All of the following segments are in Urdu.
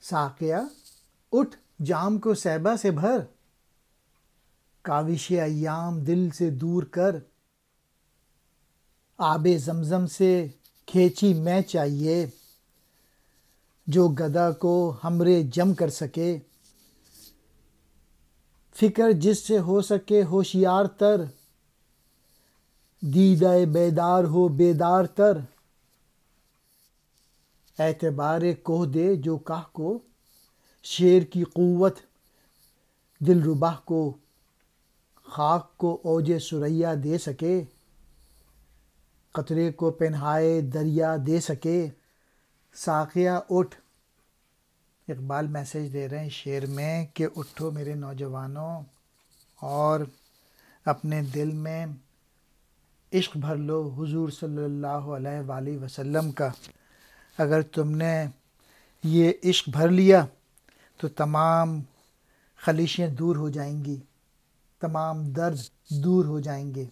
ساقیہ اٹھ جام کو صہبا سے بھر، کاوش ایام دل سے دور کر، آب زمزم سے کھینچی میں چاہیے، جو گدا کو ہمرے جم کر سکے، فکر جس سے ہو سکے ہوشیار تر، دیدہ بیدار ہو بیدار تر، اعتبار کوہ دے جو کاہ کو، شیر کی قوت دلربا کو، خاک کو اوج ثریا دے سکے، قطرے کو پنہائے دریا دے سکے۔ ساقیہ اٹھ، اقبال میسیج دے رہے ہیں شعر میں کہ اٹھو میرے نوجوانوں اور اپنے دل میں عشق بھر لو حضور صلی اللہ علیہ وآلہ وسلم کا۔ اگر تم نے یہ عشق بھر لیا تو تمام خلیشیں دور ہو جائیں گی، تمام درد دور ہو جائیں گے۔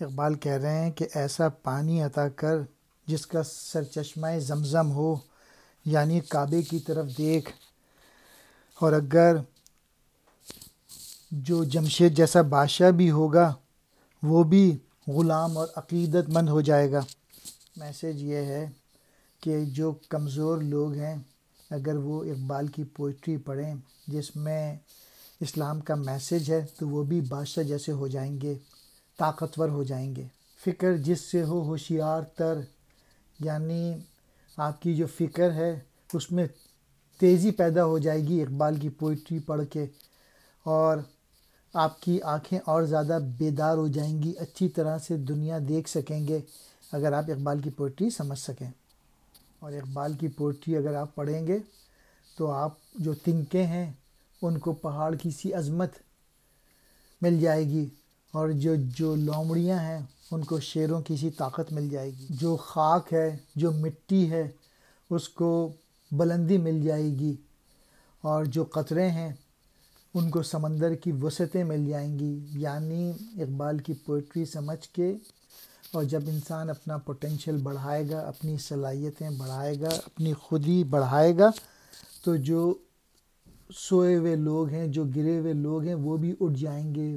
اقبال کہہ رہے ہیں کہ ایسا پانی عطا کر جس کا سرچشمہ زمزم ہو، یعنی کعبے کی طرف دیکھ، اور اگر جو جمشید جیسا بادشاہ بھی ہوگا وہ بھی غلام اور عقیدت مند ہو جائے گا۔ میسیج یہ ہے کہ جو کمزور لوگ ہیں اگر وہ اقبال کی پوئٹری پڑھیں جس میں اسلام کا میسیج ہے تو وہ بھی بادشاہ جیسے ہو جائیں گے، طاقتور ہو جائیں گے۔ فکر جس سے ہو ہوشیار تر، یعنی آپ کی جو فکر ہے اس میں تیزی پیدا ہو جائے گی اقبال کی پوئٹری پڑھ کے، اور آپ کی آنکھیں اور زیادہ بیدار ہو جائیں گی، اچھی طرح سے دنیا دیکھ سکیں گے اگر آپ اقبال کی پوئٹری سمجھ سکیں۔ اور اقبال کی پوئٹری اگر آپ پڑھیں گے تو آپ جو تنکیں ہیں ان کو پہاڑ کی سی عظمت مل جائے گی، اور جو لومڑیاں ہیں ان کو شیروں کی سی طاقت مل جائے گی، جو خاک ہے جو مٹی ہے اس کو بلندی مل جائے گی، اور جو قطرے ہیں ان کو سمندر کی وسعتیں مل جائیں گی۔ یعنی اقبال کی پوئٹری سمجھ کے اور جب انسان اپنا پوٹینشیل بڑھائے گا، اپنی صلاحیتیں بڑھائے گا، اپنی خودی بڑھائے گا، تو جو سوئے ہوئے لوگ ہیں، جو گرے ہوئے لوگ ہیں وہ بھی اٹھ جائیں گے،